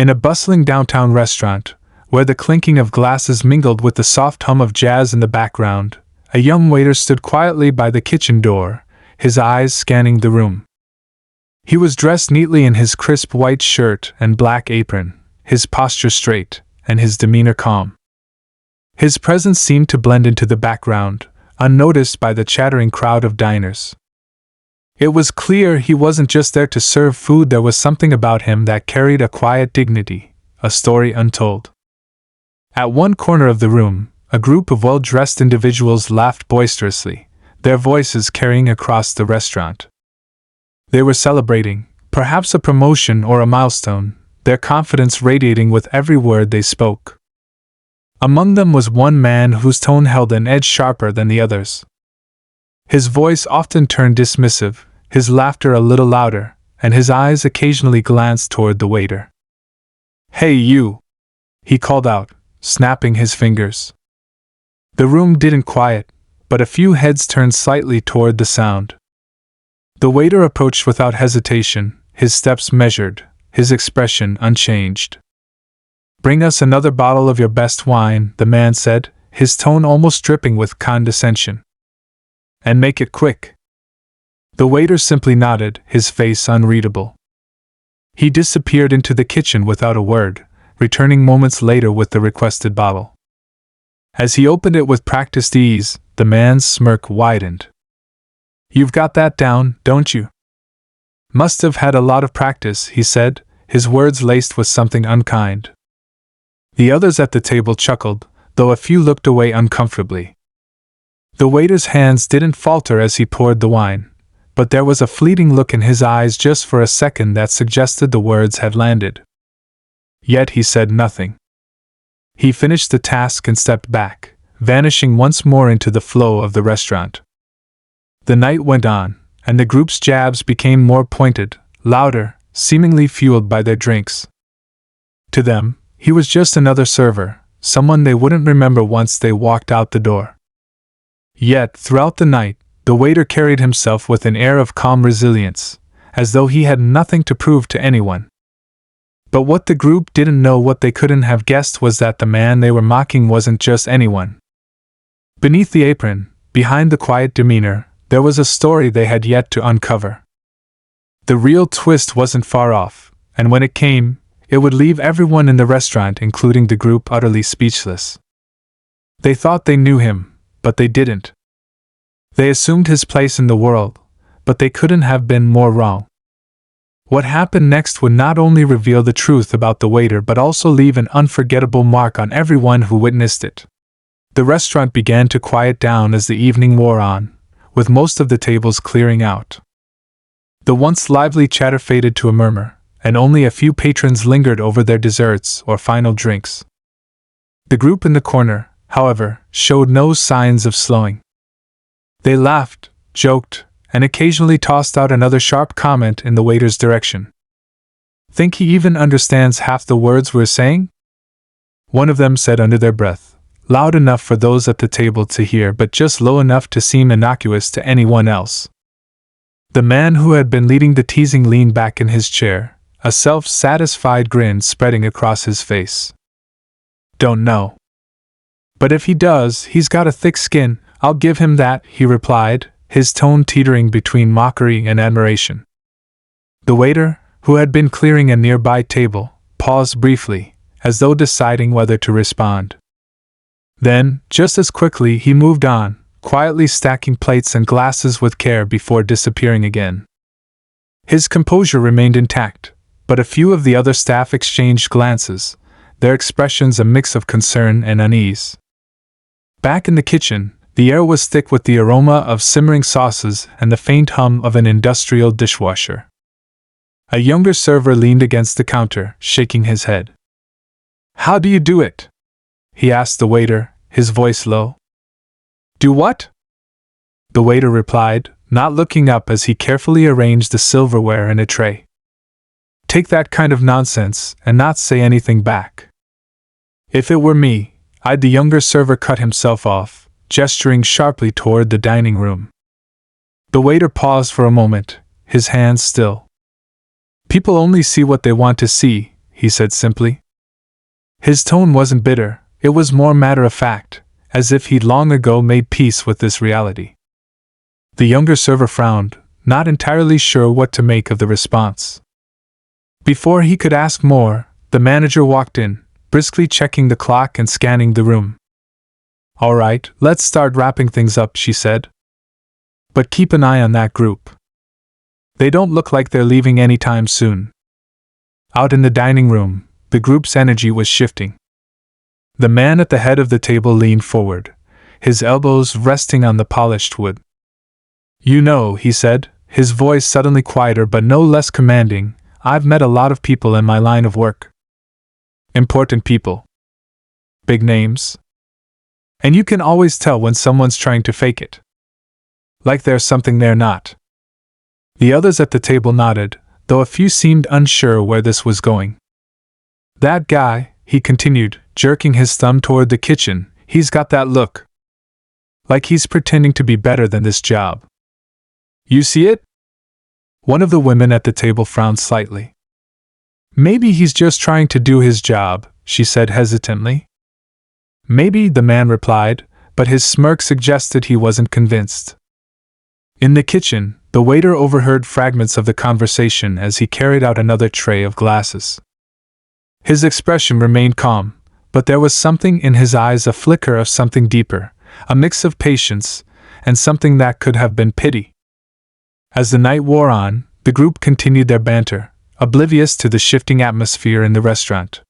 In a bustling downtown restaurant, where the clinking of glasses mingled with the soft hum of jazz in the background, a young waiter stood quietly by the kitchen door, his eyes scanning the room. He was dressed neatly in his crisp white shirt and black apron, his posture straight, and his demeanor calm. His presence seemed to blend into the background, unnoticed by the chattering crowd of diners. It was clear he wasn't just there to serve food, there was something about him that carried a quiet dignity, a story untold. At one corner of the room, a group of well-dressed individuals laughed boisterously, their voices carrying across the restaurant. They were celebrating, perhaps a promotion or a milestone, their confidence radiating with every word they spoke. Among them was one man whose tone held an edge sharper than the others. His voice often turned dismissive, his laughter a little louder, and his eyes occasionally glanced toward the waiter. "Hey you!" he called out, snapping his fingers. The room didn't quiet, but a few heads turned slightly toward the sound. The waiter approached without hesitation, his steps measured, his expression unchanged. "Bring us another bottle of your best wine," the man said, his tone almost dripping with condescension. "And make it quick." The waiter simply nodded, his face unreadable. He disappeared into the kitchen without a word, returning moments later with the requested bottle. As he opened it with practiced ease, the man's smirk widened. "You've got that down, don't you?" "Must have had a lot of practice," he said, his words laced with something unkind. The others at the table chuckled, though a few looked away uncomfortably. The waiter's hands didn't falter as he poured the wine, but there was a fleeting look in his eyes just for a second that suggested the words had landed. Yet he said nothing. He finished the task and stepped back, vanishing once more into the flow of the restaurant. The night went on, and the group's jabs became more pointed, louder, seemingly fueled by their drinks. To them, he was just another server, someone they wouldn't remember once they walked out the door. Yet, throughout the night, the waiter carried himself with an air of calm resilience, as though he had nothing to prove to anyone. But what the group didn't know, what they couldn't have guessed, was that the man they were mocking wasn't just anyone. Beneath the apron, behind the quiet demeanor, there was a story they had yet to uncover. The real twist wasn't far off, and when it came, it would leave everyone in the restaurant, including the group, utterly speechless. They thought they knew him, but they didn't. They assumed his place in the world, but they couldn't have been more wrong. What happened next would not only reveal the truth about the waiter but also leave an unforgettable mark on everyone who witnessed it. The restaurant began to quiet down as the evening wore on, with most of the tables clearing out. The once lively chatter faded to a murmur, and only a few patrons lingered over their desserts or final drinks. The group in the corner, however, showed no signs of slowing. They laughed, joked, and occasionally tossed out another sharp comment in the waiter's direction. "Think he even understands half the words we're saying?" one of them said under their breath, loud enough for those at the table to hear but just low enough to seem innocuous to anyone else. The man who had been leading the teasing leaned back in his chair, a self-satisfied grin spreading across his face. "Don't know. But if he does, he's got a thick skin, I'll give him that," he replied, his tone teetering between mockery and admiration. The waiter, who had been clearing a nearby table, paused briefly, as though deciding whether to respond. Then, just as quickly, he moved on, quietly stacking plates and glasses with care before disappearing again. His composure remained intact, but a few of the other staff exchanged glances, their expressions a mix of concern and unease. Back in the kitchen, the air was thick with the aroma of simmering sauces and the faint hum of an industrial dishwasher. A younger server leaned against the counter, shaking his head. "How do you do it?" he asked the waiter, his voice low. "Do what?" The waiter replied, not looking up as he carefully arranged the silverware in a tray. "Take that kind of nonsense and not say anything back." "If it were me, I'd." The younger server cut himself off, gesturing sharply toward the dining room. The waiter paused for a moment, his hands still. "People only see what they want to see," he said simply. His tone wasn't bitter, it was more matter-of-fact, as if he'd long ago made peace with this reality. The younger server frowned, not entirely sure what to make of the response. Before he could ask more, the manager walked in, briskly checking the clock and scanning the room. "All right, let's start wrapping things up," she said. "But keep an eye on that group. They don't look like they're leaving anytime soon." Out in the dining room, the group's energy was shifting. The man at the head of the table leaned forward, his elbows resting on the polished wood. "You know," he said, his voice suddenly quieter but no less commanding, "I've met a lot of people in my line of work. Important people. Big names. And you can always tell when someone's trying to fake it. Like there's something they're not." The others at the table nodded, though a few seemed unsure where this was going. "That guy," he continued, jerking his thumb toward the kitchen, "he's got that look. Like he's pretending to be better than this job. You see it?" One of the women at the table frowned slightly. "Maybe he's just trying to do his job," she said hesitantly. "Maybe," the man replied, but his smirk suggested he wasn't convinced. In the kitchen, the waiter overheard fragments of the conversation as he carried out another tray of glasses. His expression remained calm, but there was something in his eyes, a flicker of something deeper, a mix of patience, and something that could have been pity. As the night wore on, the group continued their banter, oblivious to the shifting atmosphere in the restaurant.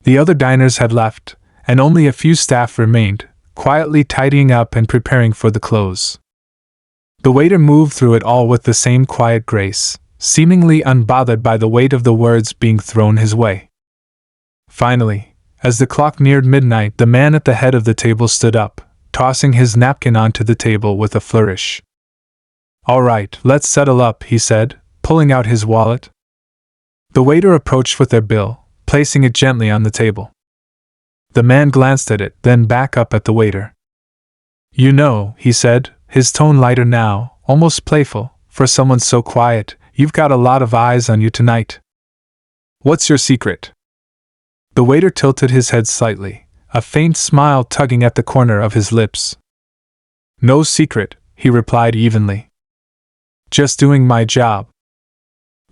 The other diners had left, and only a few staff remained, quietly tidying up and preparing for the close. The waiter moved through it all with the same quiet grace, seemingly unbothered by the weight of the words being thrown his way. Finally, as the clock neared midnight, the man at the head of the table stood up, tossing his napkin onto the table with a flourish. "All right, let's settle up," he said, pulling out his wallet. The waiter approached with their bill, placing it gently on the table. The man glanced at it, then back up at the waiter. "You know," he said, his tone lighter now, almost playful, "for someone so quiet, you've got a lot of eyes on you tonight. What's your secret?" The waiter tilted his head slightly, a faint smile tugging at the corner of his lips. "No secret," he replied evenly. "Just doing my job."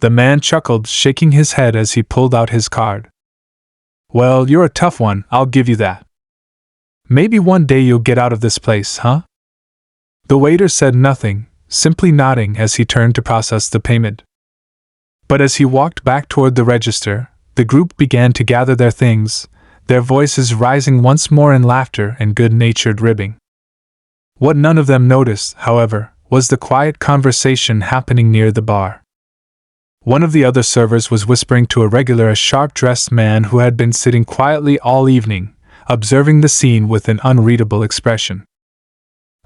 The man chuckled, shaking his head as he pulled out his card. "Well, you're a tough one, I'll give you that. Maybe one day you'll get out of this place, huh?" The waiter said nothing, simply nodding as he turned to process the payment. But as he walked back toward the register, the group began to gather their things, their voices rising once more in laughter and good-natured ribbing. What none of them noticed, however, was the quiet conversation happening near the bar. One of the other servers was whispering to a regular, a sharp-dressed man who had been sitting quietly all evening, observing the scene with an unreadable expression.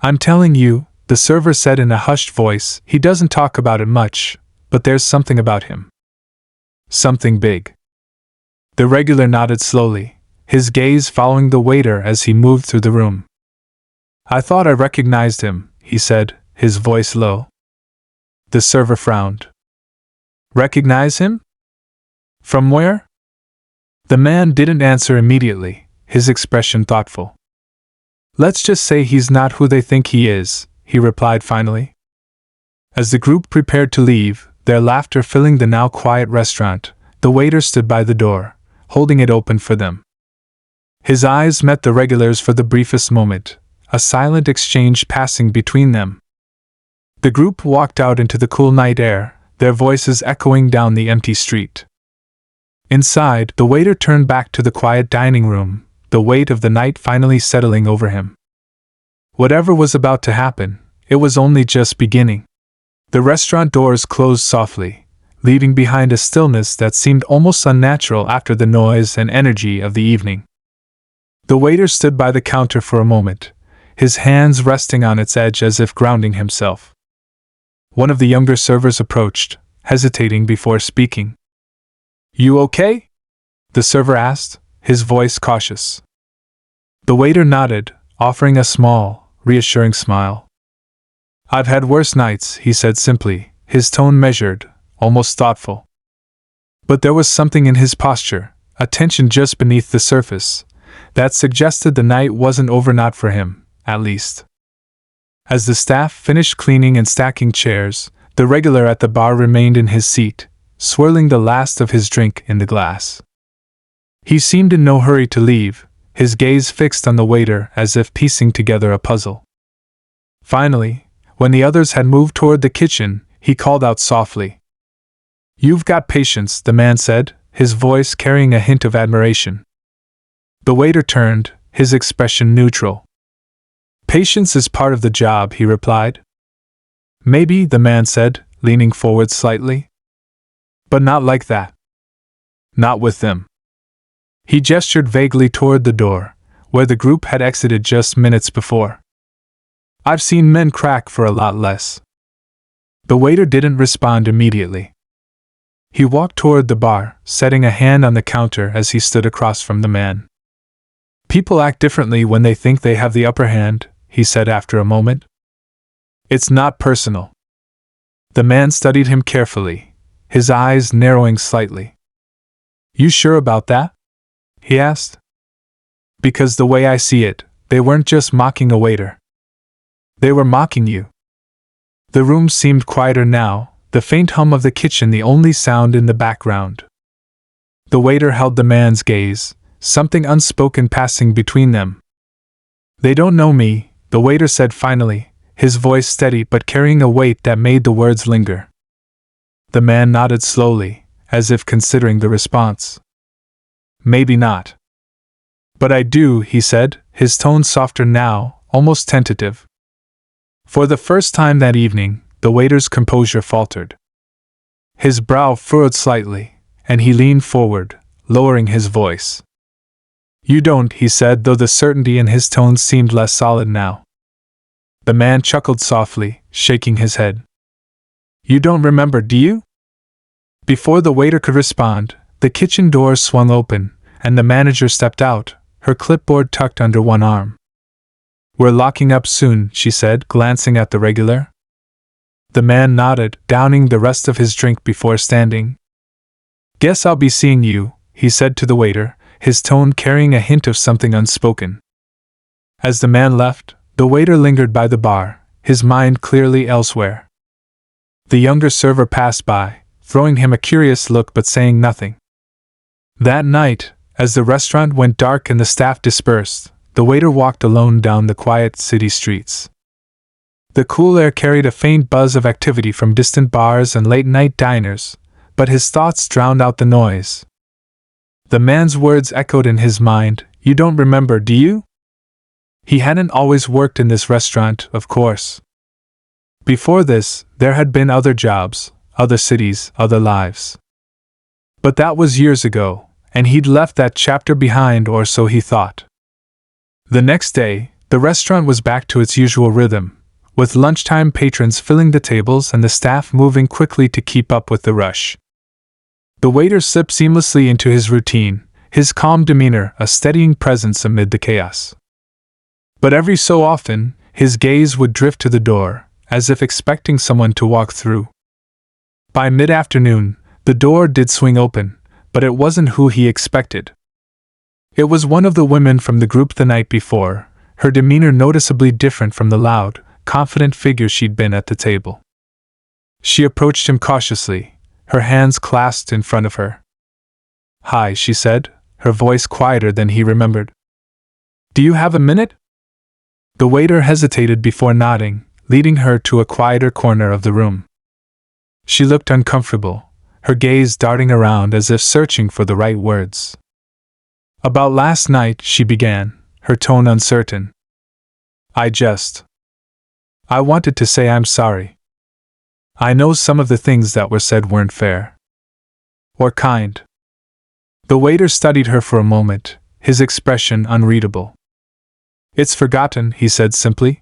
"I'm telling you," the server said in a hushed voice, "he doesn't talk about it much, but there's something about him. Something big." The regular nodded slowly, his gaze following the waiter as he moved through the room. "I thought I recognized him," he said, his voice low. The server frowned. "Recognize him? From where?" The man didn't answer immediately, his expression thoughtful. "Let's just say he's not who they think he is," he replied finally. As the group prepared to leave, their laughter filling the now quiet restaurant, the waiter stood by the door, holding it open for them. His eyes met the regulars for the briefest moment, a silent exchange passing between them. The group walked out into the cool night air, their voices echoing down the empty street. Inside, the waiter turned back to the quiet dining room, the weight of the night finally settling over him. Whatever was about to happen, it was only just beginning. The restaurant doors closed softly, leaving behind a stillness that seemed almost unnatural after the noise and energy of the evening. The waiter stood by the counter for a moment, his hands resting on its edge as if grounding himself. One of the younger servers approached, hesitating before speaking. "You okay?" the server asked, his voice cautious. The waiter nodded, offering a small, reassuring smile. "I've had worse nights," he said simply, his tone measured, almost thoughtful. But there was something in his posture, a tension just beneath the surface, that suggested the night wasn't over, not for him, at least. As the staff finished cleaning and stacking chairs, the regular at the bar remained in his seat, swirling the last of his drink in the glass. He seemed in no hurry to leave, his gaze fixed on the waiter as if piecing together a puzzle. Finally, when the others had moved toward the kitchen, he called out softly. "You've got patience," the man said, his voice carrying a hint of admiration. The waiter turned, his expression neutral. "Patience is part of the job," he replied. "Maybe," the man said, leaning forward slightly. "But not like that. Not with them." He gestured vaguely toward the door, where the group had exited just minutes before. "I've seen men crack for a lot less." The waiter didn't respond immediately. He walked toward the bar, setting a hand on the counter as he stood across from the man. "People act differently when they think they have the upper hand," he said after a moment. "It's not personal." The man studied him carefully, his eyes narrowing slightly. "You sure about that?" he asked. "Because the way I see it, they weren't just mocking a waiter. They were mocking you." The room seemed quieter now, the faint hum of the kitchen the only sound in the background. The waiter held the man's gaze, something unspoken passing between them. "They don't know me," the waiter said finally, his voice steady but carrying a weight that made the words linger. The man nodded slowly, as if considering the response. "Maybe not. But I do," he said, his tone softer now, almost tentative. For the first time that evening, the waiter's composure faltered. His brow furrowed slightly, and he leaned forward, lowering his voice. "You don't," he said, though the certainty in his tone seemed less solid now. The man chuckled softly, shaking his head. "You don't remember, do you?" Before the waiter could respond, the kitchen door swung open, and the manager stepped out, her clipboard tucked under one arm. "We're locking up soon," she said, glancing at the regular. The man nodded, downing the rest of his drink before standing. "Guess I'll be seeing you," he said to the waiter, his tone carrying a hint of something unspoken. As the man left, the waiter lingered by the bar, his mind clearly elsewhere. The younger server passed by, throwing him a curious look but saying nothing. That night, as the restaurant went dark and the staff dispersed, the waiter walked alone down the quiet city streets. The cool air carried a faint buzz of activity from distant bars and late-night diners, but his thoughts drowned out the noise. The man's words echoed in his mind, "You don't remember, do you?" He hadn't always worked in this restaurant, of course. Before this, there had been other jobs, other cities, other lives. But that was years ago, and he'd left that chapter behind, or so he thought. The next day, the restaurant was back to its usual rhythm, with lunchtime patrons filling the tables and the staff moving quickly to keep up with the rush. The waiter slipped seamlessly into his routine, his calm demeanor a steadying presence amid the chaos. But every so often, his gaze would drift to the door, as if expecting someone to walk through. By mid-afternoon, the door did swing open, but it wasn't who he expected. It was one of the women from the group the night before, her demeanor noticeably different from the loud, confident figure she'd been at the table. She approached him cautiously, her hands clasped in front of her. "Hi," she said, her voice quieter than he remembered. "Do you have a minute?" The waiter hesitated before nodding, leading her to a quieter corner of the room. She looked uncomfortable, her gaze darting around as if searching for the right words. "About last night," she began, her tone uncertain. I wanted to say I'm sorry. I know some of the things that were said weren't fair. Or kind." The waiter studied her for a moment, his expression unreadable. "It's forgotten," he said simply.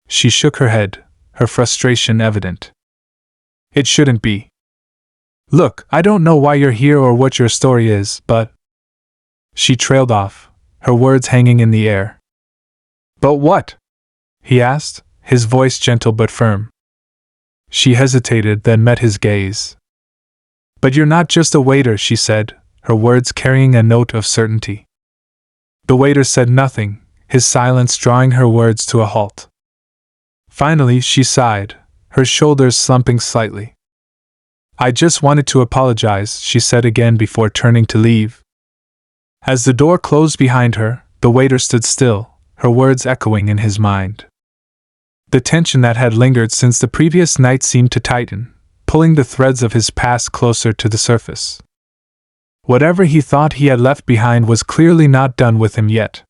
She shook her head, her frustration evident. "It shouldn't be. Look, I don't know why you're here or what your story is, but..." She trailed off, her words hanging in the air. "But what?" he asked, his voice gentle but firm. She hesitated, then met his gaze. "But you're not just a waiter," she said, her words carrying a note of certainty. The waiter said nothing, his silence drawing her words to a halt. Finally, she sighed, her shoulders slumping slightly. "I just wanted to apologize," she said again before turning to leave. As the door closed behind her, the waiter stood still, her words echoing in his mind. The tension that had lingered since the previous night seemed to tighten, pulling the threads of his past closer to the surface. Whatever he thought he had left behind was clearly not done with him yet.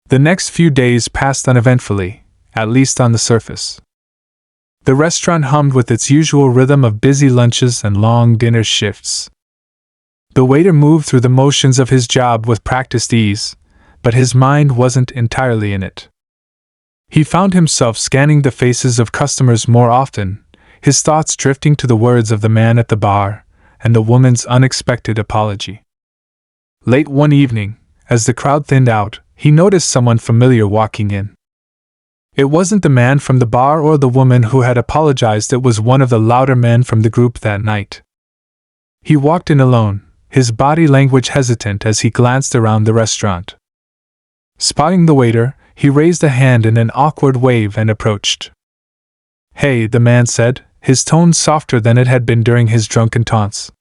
The next few days passed uneventfully, at least on the surface. The restaurant hummed with its usual rhythm of busy lunches and long dinner shifts. The waiter moved through the motions of his job with practiced ease, but his mind wasn't entirely in it. He found himself scanning the faces of customers more often, his thoughts drifting to the words of the man at the bar and the woman's unexpected apology. Late one evening, as the crowd thinned out, he noticed someone familiar walking in. It wasn't the man from the bar or the woman who had apologized, it was one of the louder men from the group that night. He walked in alone, his body language hesitant as he glanced around the restaurant. Spotting the waiter, he raised a hand in an awkward wave and approached. "Hey," the man said, his tone softer than it had been during his drunken taunts.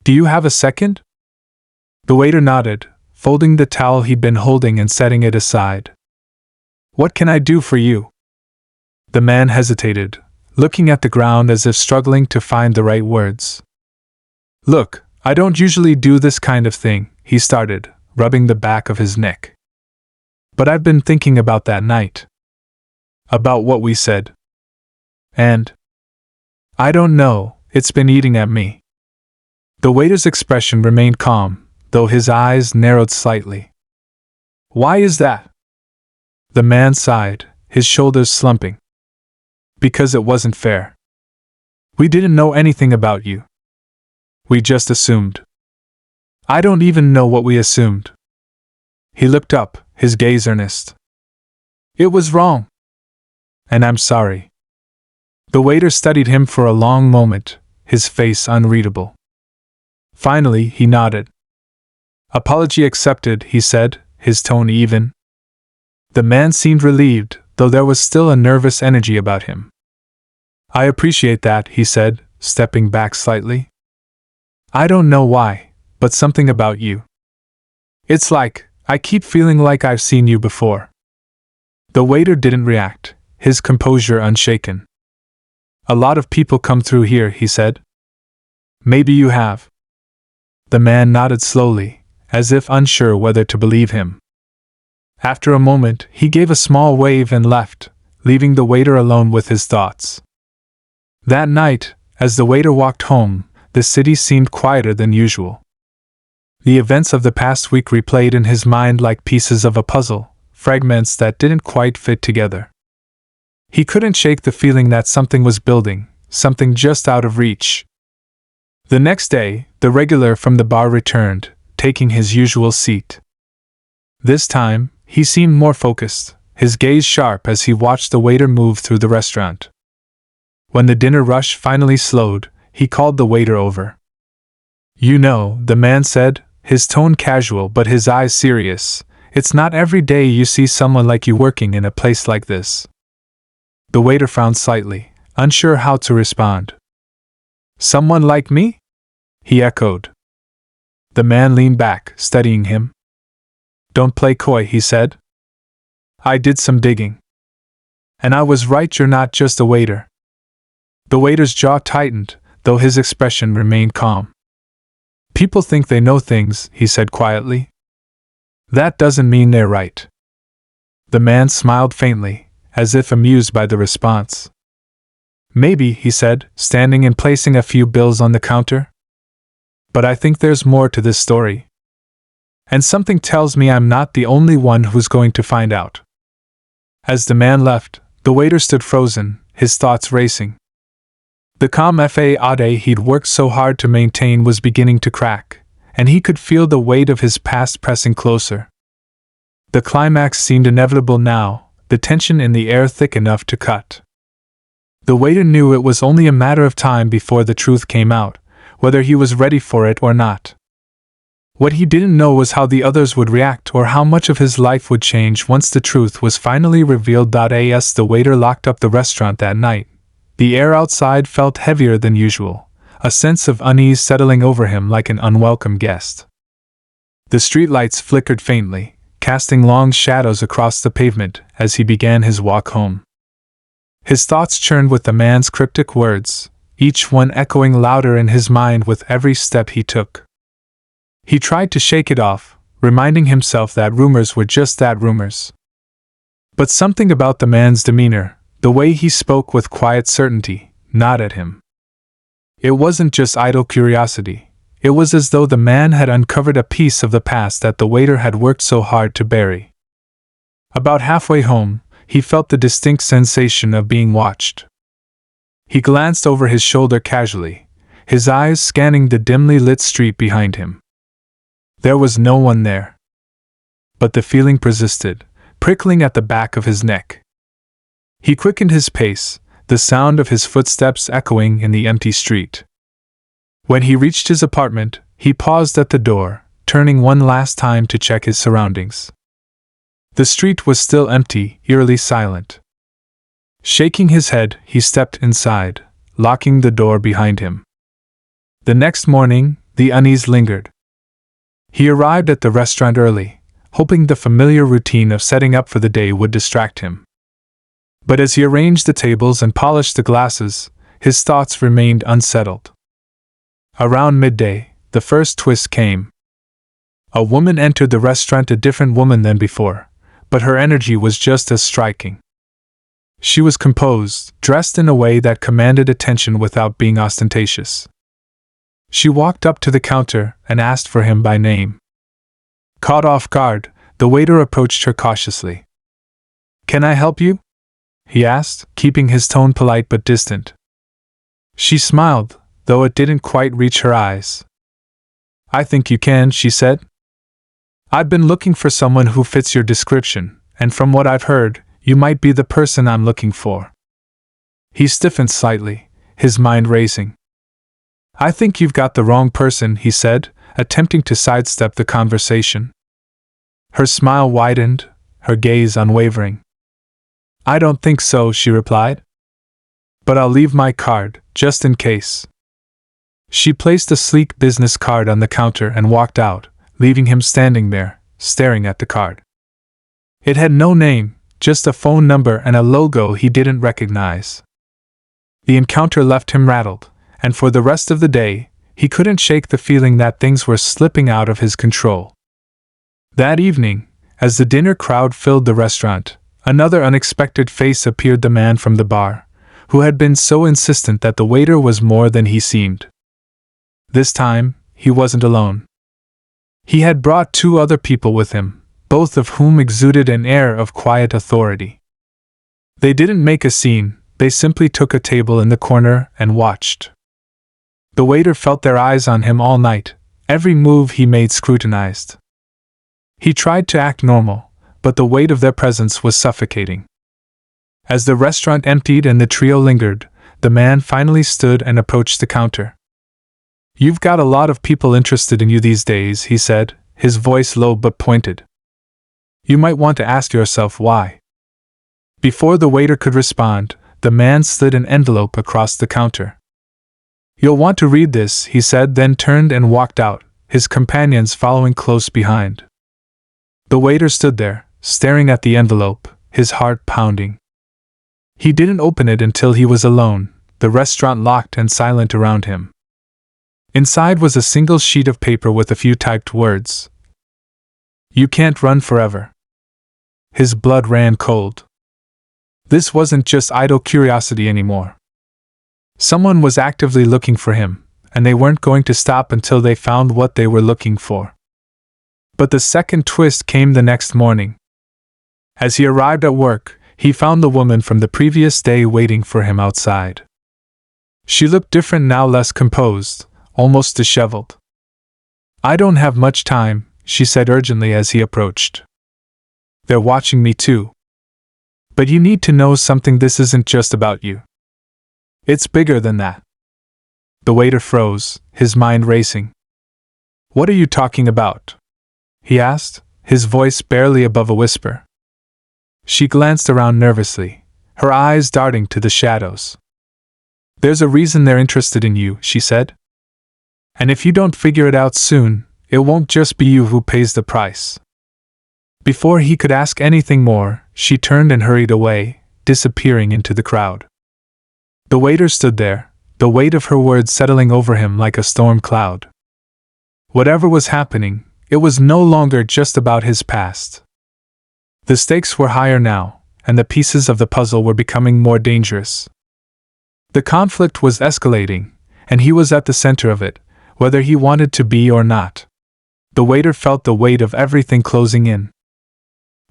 "Do you have a second?" The waiter nodded, folding the towel he'd been holding and setting it aside. "What can I do for you?" The man hesitated, looking at the ground as if struggling to find the right words. "Look, I don't usually do this kind of thing," he started, rubbing the back of his neck. "But I've been thinking about that night. About what we said. And I don't know, it's been eating at me." The waiter's expression remained calm, though his eyes narrowed slightly. "Why is that?" The man sighed, his shoulders slumping. "Because it wasn't fair. We didn't know anything about you. We just assumed. I don't even know what we assumed." He looked up, his gaze earnest. "It was wrong. And I'm sorry." The waiter studied him for a long moment, his face unreadable. Finally, he nodded. "Apology accepted," he said, his tone even. The man seemed relieved, though there was still a nervous energy about him. "I appreciate that," he said, stepping back slightly. "I don't know why, but something about you. It's like, I keep feeling like I've seen you before." The waiter didn't react, his composure unshaken. "A lot of people come through here," he said. "Maybe you have." The man nodded slowly, as if unsure whether to believe him. After a moment, he gave a small wave and left, leaving the waiter alone with his thoughts. That night, as the waiter walked home, the city seemed quieter than usual. The events of the past week replayed in his mind like pieces of a puzzle, fragments that didn't quite fit together. He couldn't shake the feeling that something was building, something just out of reach. The next day, the regular from the bar returned, taking his usual seat. This time, he seemed more focused, his gaze sharp as he watched the waiter move through the restaurant. When the dinner rush finally slowed, he called the waiter over. "You know," the man said, his tone casual but his eyes serious, "it's not every day you see someone like you working in a place like this." The waiter frowned slightly, unsure how to respond. "Someone like me?" he echoed. The man leaned back, studying him. "Don't play coy," he said. "I did some digging. And I was right, you're not just a waiter." The waiter's jaw tightened, though his expression remained calm. "People think they know things," he said quietly. "That doesn't mean they're right." The man smiled faintly, as if amused by the response. "Maybe," he said, standing and placing a few bills on the counter. "But I think there's more to this story. And something tells me I'm not the only one who's going to find out." As the man left, the waiter stood frozen, his thoughts racing. The calm facade he'd worked so hard to maintain was beginning to crack, and he could feel the weight of his past pressing closer. The climax seemed inevitable now, the tension in the air thick enough to cut. The waiter knew it was only a matter of time before the truth came out, whether he was ready for it or not. What he didn't know was how the others would react or how much of his life would change once the truth was finally revealed. As the waiter locked up the restaurant that night, the air outside felt heavier than usual, a sense of unease settling over him like an unwelcome guest. The streetlights flickered faintly, casting long shadows across the pavement as he began his walk home. His thoughts churned with the man's cryptic words, each one echoing louder in his mind with every step he took. He tried to shake it off, reminding himself that rumors were just that, rumors. But something about the man's demeanor, the way he spoke with quiet certainty, gnawed at him. It wasn't just idle curiosity. It was as though the man had uncovered a piece of the past that the waiter had worked so hard to bury. About halfway home, he felt the distinct sensation of being watched. He glanced over his shoulder casually, his eyes scanning the dimly lit street behind him. There was no one there. But the feeling persisted, prickling at the back of his neck. He quickened his pace, the sound of his footsteps echoing in the empty street. When he reached his apartment, he paused at the door, turning one last time to check his surroundings. The street was still empty, eerily silent. Shaking his head, he stepped inside, locking the door behind him. The next morning, the unease lingered. He arrived at the restaurant early, hoping the familiar routine of setting up for the day would distract him. But as he arranged the tables and polished the glasses, his thoughts remained unsettled. Around midday, the first twist came. A woman entered the restaurant, a different woman than before, but her energy was just as striking. She was composed, dressed in a way that commanded attention without being ostentatious. She walked up to the counter and asked for him by name. Caught off guard, the waiter approached her cautiously. "Can I help you?" he asked, keeping his tone polite but distant. She smiled, though it didn't quite reach her eyes. "I think you can," she said. "I've been looking for someone who fits your description, and from what I've heard, you might be the person I'm looking for." He stiffened slightly, his mind racing. "I think you've got the wrong person," he said, attempting to sidestep the conversation. Her smile widened, her gaze unwavering. "I don't think so," she replied. "But I'll leave my card, just in case." She placed a sleek business card on the counter and walked out, leaving him standing there, staring at the card. It had no name, just a phone number and a logo he didn't recognize. The encounter left him rattled, and for the rest of the day, he couldn't shake the feeling that things were slipping out of his control. That evening, as the dinner crowd filled the restaurant, another unexpected face appeared, the man from the bar, who had been so insistent that the waiter was more than he seemed. This time, he wasn't alone. He had brought two other people with him, both of whom exuded an air of quiet authority. They didn't make a scene, they simply took a table in the corner and watched. The waiter felt their eyes on him all night, every move he made scrutinized. He tried to act normal, but the weight of their presence was suffocating. As the restaurant emptied and the trio lingered, the man finally stood and approached the counter. "You've got a lot of people interested in you these days," he said, his voice low but pointed. "You might want to ask yourself why." Before the waiter could respond, the man slid an envelope across the counter. "You'll want to read this," he said, then turned and walked out, his companions following close behind. The waiter stood there, staring at the envelope, his heart pounding. He didn't open it until he was alone, the restaurant locked and silent around him. Inside was a single sheet of paper with a few typed words. "You can't run forever." His blood ran cold. This wasn't just idle curiosity anymore. Someone was actively looking for him, and they weren't going to stop until they found what they were looking for. But the second twist came the next morning. As he arrived at work, he found the woman from the previous day waiting for him outside. She looked different now, less composed, almost disheveled. "I don't have much time," she said urgently as he approached. "They're watching me too. But you need to know something, this isn't just about you. It's bigger than that." The waiter froze, his mind racing. "What are you talking about?" he asked, his voice barely above a whisper. She glanced around nervously, her eyes darting to the shadows. "There's a reason they're interested in you," she said. "And if you don't figure it out soon, it won't just be you who pays the price." Before he could ask anything more, she turned and hurried away, disappearing into the crowd. The waiter stood there, the weight of her words settling over him like a storm cloud. Whatever was happening, it was no longer just about his past. The stakes were higher now, and the pieces of the puzzle were becoming more dangerous. The conflict was escalating, and he was at the center of it, whether he wanted to be or not. The waiter felt the weight of everything closing in.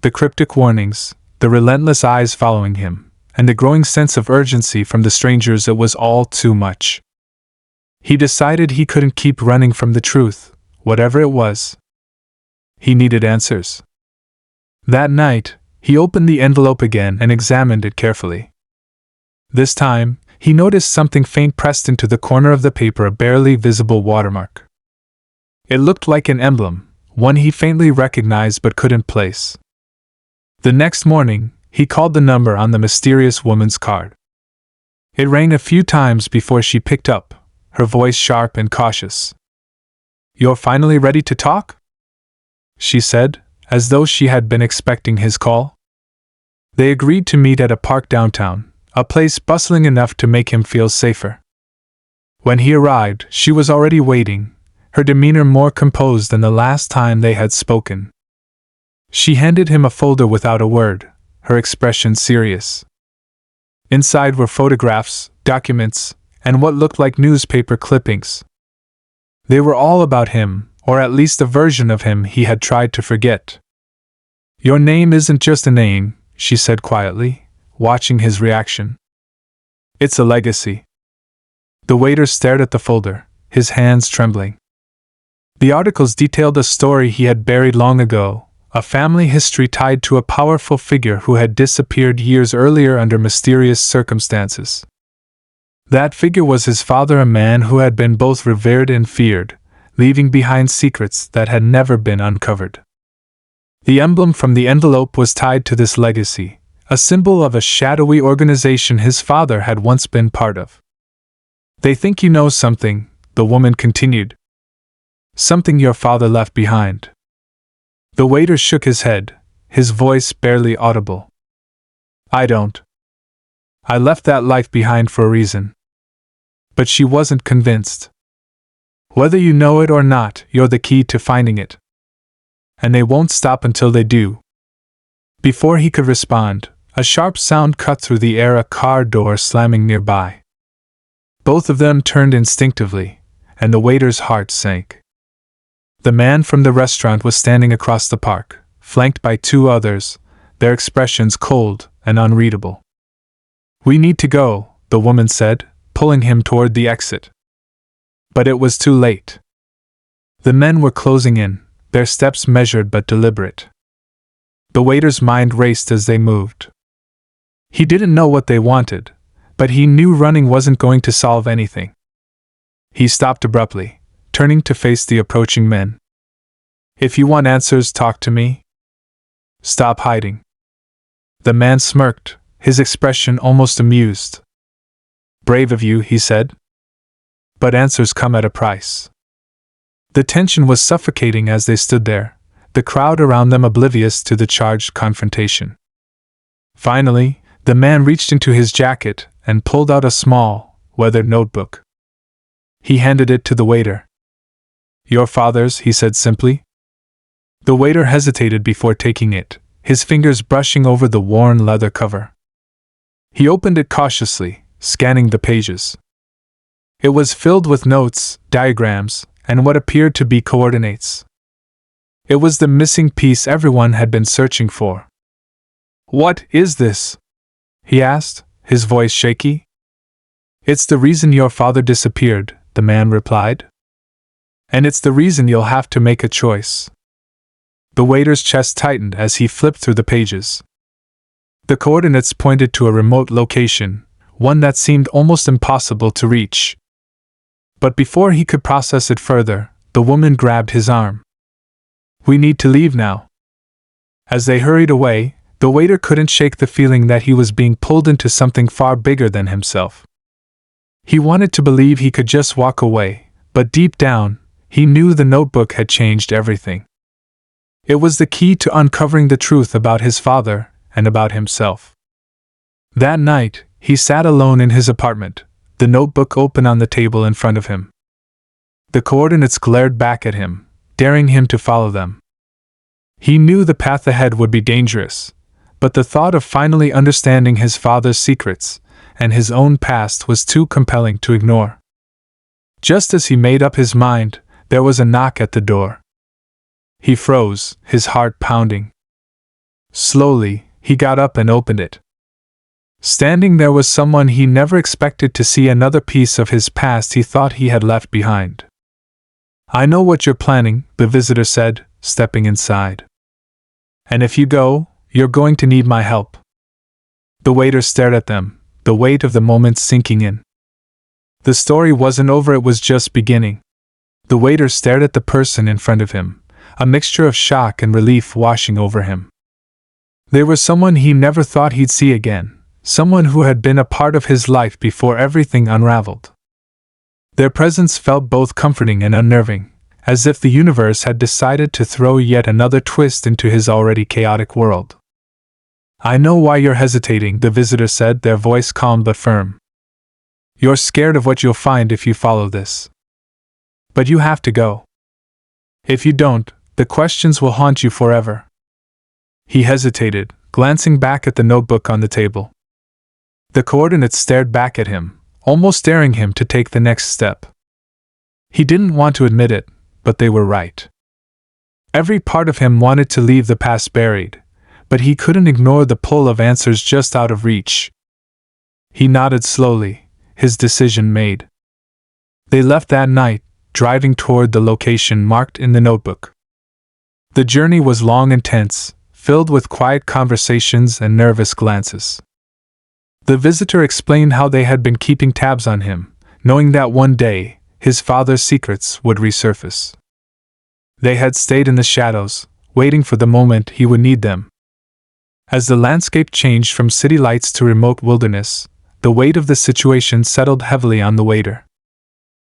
The cryptic warnings, the relentless eyes following him, and the growing sense of urgency from the strangers. It was all too much. He decided he couldn't keep running from the truth, whatever it was. He needed answers. That night, he opened the envelope again and examined it carefully. This time, he noticed something faint pressed into the corner of the paper, a barely visible watermark. It looked like an emblem, one he faintly recognized but couldn't place. The next morning, he called the number on the mysterious woman's card. It rang a few times before she picked up, her voice sharp and cautious. "You're finally ready to talk?" she said, as though she had been expecting his call. They agreed to meet at a park downtown, a place bustling enough to make him feel safer. When he arrived, she was already waiting, her demeanor more composed than the last time they had spoken. She handed him a folder without a word, her expression serious. Inside were photographs, documents, and what looked like newspaper clippings. They were all about him, or at least a version of him he had tried to forget. "Your name isn't just a name," she said quietly, watching his reaction. "It's a legacy." The waiter stared at the folder, his hands trembling. The articles detailed a story he had buried long ago, a family history tied to a powerful figure who had disappeared years earlier under mysterious circumstances. That figure was his father, a man who had been both revered and feared, leaving behind secrets that had never been uncovered. The emblem from the envelope was tied to this legacy, a symbol of a shadowy organization his father had once been part of. "They think you know something," the woman continued. "Something your father left behind." The waiter shook his head, his voice barely audible. "I don't. I left that life behind for a reason." But she wasn't convinced. "Whether you know it or not, you're the key to finding it. And they won't stop until they do." Before he could respond, a sharp sound cut through the air, a car door slamming nearby. Both of them turned instinctively, and the waiter's heart sank. The man from the restaurant was standing across the park, flanked by two others, their expressions cold and unreadable. "We need to go," the woman said, pulling him toward the exit. But it was too late. The men were closing in, their steps measured but deliberate. The waiter's mind raced as they moved. He didn't know what they wanted, but he knew running wasn't going to solve anything. He stopped abruptly, turning to face the approaching men. "If you want answers, talk to me. Stop hiding." The man smirked, his expression almost amused. "Brave of you," he said. "But answers come at a price." The tension was suffocating as they stood there, the crowd around them oblivious to the charged confrontation. Finally, the man reached into his jacket and pulled out a small, weathered notebook. He handed it to the waiter. "Your father's," he said simply. The waiter hesitated before taking it, his fingers brushing over the worn leather cover. He opened it cautiously, scanning the pages. It was filled with notes, diagrams, and what appeared to be coordinates. It was the missing piece everyone had been searching for. "What is this?" he asked, his voice shaky. "It's the reason your father disappeared," the man replied. "And it's the reason you'll have to make a choice." The waiter's chest tightened as he flipped through the pages. The coordinates pointed to a remote location, one that seemed almost impossible to reach. But before he could process it further, the woman grabbed his arm. "We need to leave now." As they hurried away, the waiter couldn't shake the feeling that he was being pulled into something far bigger than himself. He wanted to believe he could just walk away, but deep down, he knew the notebook had changed everything. It was the key to uncovering the truth about his father and about himself. That night, he sat alone in his apartment, the notebook open on the table in front of him. The coordinates glared back at him, daring him to follow them. He knew the path ahead would be dangerous, but the thought of finally understanding his father's secrets and his own past was too compelling to ignore. Just as he made up his mind, there was a knock at the door. He froze, his heart pounding. Slowly, he got up and opened it. Standing there was someone he never expected to see, another piece of his past he thought he had left behind. "I know what you're planning," the visitor said, stepping inside. "And if you go, you're going to need my help." The waiter stared at them, the weight of the moment sinking in. The story wasn't over, it was just beginning. The waiter stared at the person in front of him, a mixture of shock and relief washing over him. They were someone he never thought he'd see again, someone who had been a part of his life before everything unraveled. Their presence felt both comforting and unnerving, as if the universe had decided to throw yet another twist into his already chaotic world. "I know why you're hesitating," the visitor said, their voice calm but firm. "You're scared of what you'll find if you follow this. But you have to go. If you don't, the questions will haunt you forever." He hesitated, glancing back at the notebook on the table. The coordinates stared back at him, almost daring him to take the next step. He didn't want to admit it, but they were right. Every part of him wanted to leave the past buried, but he couldn't ignore the pull of answers just out of reach. He nodded slowly, his decision made. They left that night, driving toward the location marked in the notebook. The journey was long and tense, filled with quiet conversations and nervous glances. The visitor explained how they had been keeping tabs on him, knowing that one day, his father's secrets would resurface. They had stayed in the shadows, waiting for the moment he would need them. As the landscape changed from city lights to remote wilderness, the weight of the situation settled heavily on the waiter.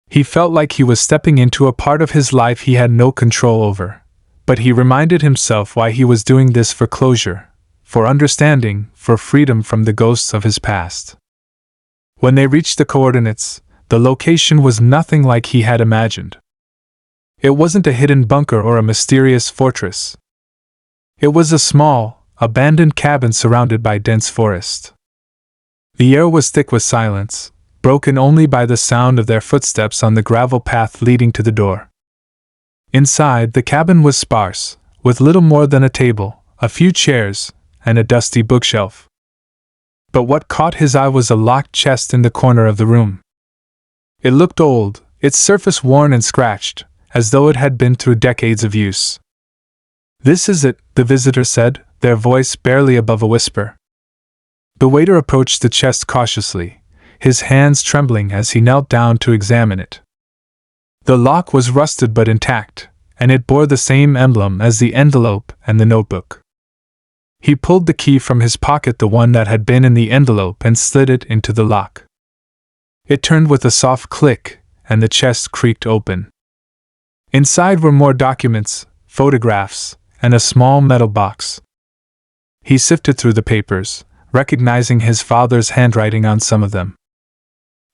He felt like he was stepping into a part of his life he had no control over, but he reminded himself why he was doing this: for closure, for understanding, for freedom from the ghosts of his past. When they reached the coordinates, the location was nothing like he had imagined. It wasn't a hidden bunker or a mysterious fortress. It was a small, abandoned cabin surrounded by dense forest. The air was thick with silence, broken only by the sound of their footsteps on the gravel path leading to the door. Inside, the cabin was sparse, with little more than a table, a few chairs, and a dusty bookshelf. But what caught his eye was a locked chest in the corner of the room. It looked old, its surface worn and scratched, as though it had been through decades of use. "This is it," the visitor said, their voice barely above a whisper. The waiter approached the chest cautiously, his hands trembling as he knelt down to examine it. The lock was rusted but intact, and it bore the same emblem as the envelope and the notebook. He pulled the key from his pocket, the one that had been in the envelope, and slid it into the lock. It turned with a soft click, and the chest creaked open. Inside were more documents, photographs, and a small metal box. He sifted through the papers, recognizing his father's handwriting on some of them.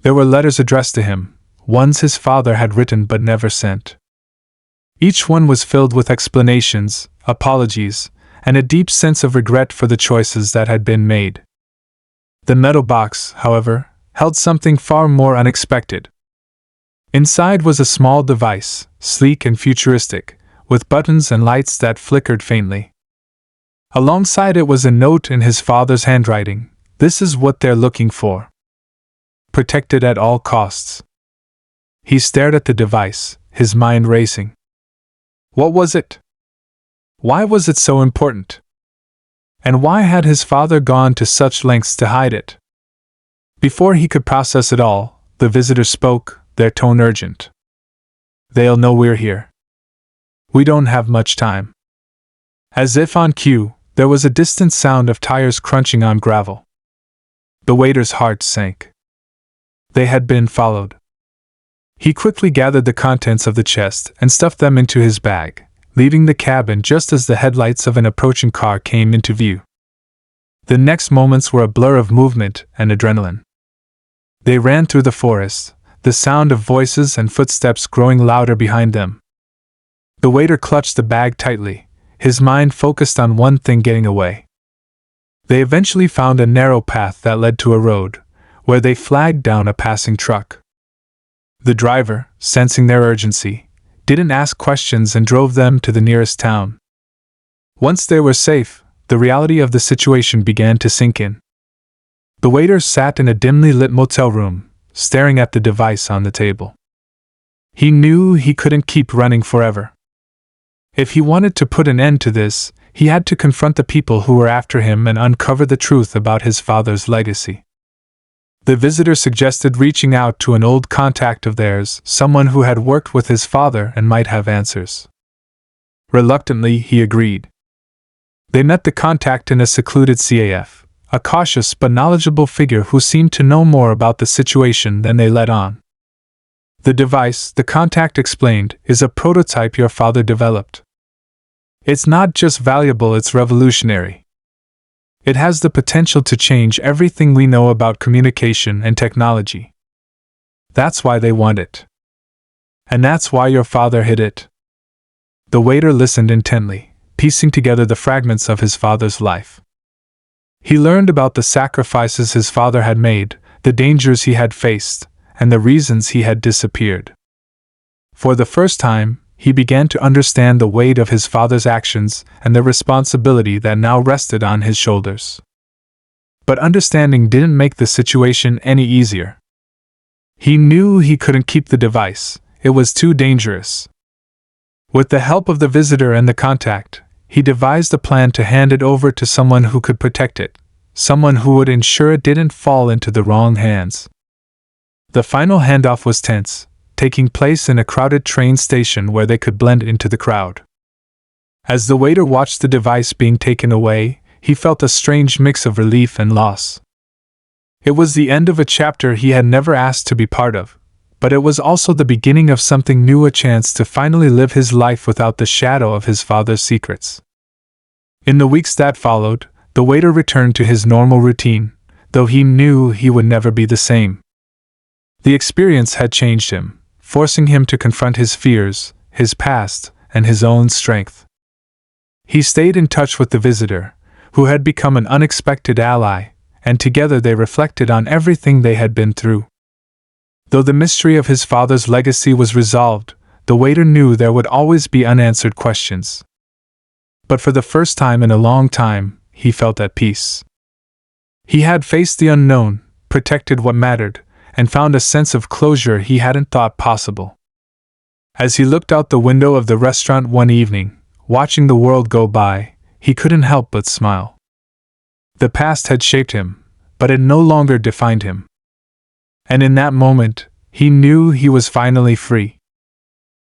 There were letters addressed to him, ones his father had written but never sent. Each one was filled with explanations, apologies, and a deep sense of regret for the choices that had been made. The metal box, however, held something far more unexpected. Inside was a small device, sleek and futuristic, with buttons and lights that flickered faintly. Alongside it was a note in his father's handwriting: "This is what they're looking for. Protected at all costs." He stared at the device, his mind racing. What was it? Why was it so important? And why had his father gone to such lengths to hide it? Before he could process it all, the visitor spoke, their tone urgent. "They'll know we're here. We don't have much time." As if on cue, there was a distant sound of tires crunching on gravel. The waiter's heart sank. They had been followed. He quickly gathered the contents of the chest and stuffed them into his bag, leaving the cabin just as the headlights of an approaching car came into view. The next moments were a blur of movement and adrenaline. They ran through the forest, the sound of voices and footsteps growing louder behind them. The waiter clutched the bag tightly, his mind focused on one thing: getting away. They eventually found a narrow path that led to a road, where they flagged down a passing truck. The driver, sensing their urgency, didn't ask questions and drove them to the nearest town. Once they were safe, the reality of the situation began to sink in. The waiter sat in a dimly lit motel room, staring at the device on the table. He knew he couldn't keep running forever. If he wanted to put an end to this, he had to confront the people who were after him and uncover the truth about his father's legacy. The visitor suggested reaching out to an old contact of theirs, someone who had worked with his father and might have answers. Reluctantly, he agreed. They met the contact in a secluded CAF, a cautious but knowledgeable figure who seemed to know more about the situation than they let on. "The device," the contact explained, "is a prototype your father developed. It's not just valuable, it's revolutionary. It has the potential to change everything we know about communication and technology. That's why they want it. And that's why your father hid it." The waiter listened intently, piecing together the fragments of his father's life. He learned about the sacrifices his father had made, the dangers he had faced, and the reasons he had disappeared. For the first time, he began to understand the weight of his father's actions and the responsibility that now rested on his shoulders. But understanding didn't make the situation any easier. He knew he couldn't keep the device, it was too dangerous. With the help of the visitor and the contact, he devised a plan to hand it over to someone who could protect it, someone who would ensure it didn't fall into the wrong hands. The final handoff was tense, taking place in a crowded train station where they could blend into the crowd. As the waiter watched the device being taken away, he felt a strange mix of relief and loss. It was the end of a chapter he had never asked to be part of, but it was also the beginning of something new, a chance to finally live his life without the shadow of his father's secrets. In the weeks that followed, the waiter returned to his normal routine, though he knew he would never be the same. The experience had changed him, forcing him to confront his fears, his past, and his own strength. He stayed in touch with the visitor, who had become an unexpected ally, and together they reflected on everything they had been through. Though the mystery of his father's legacy was resolved, the waiter knew there would always be unanswered questions. But for the first time in a long time, he felt at peace. He had faced the unknown, protected what mattered, and found a sense of closure he hadn't thought possible. As he looked out the window of the restaurant one evening, watching the world go by, he couldn't help but smile. The past had shaped him, but it no longer defined him. And in that moment, he knew he was finally free.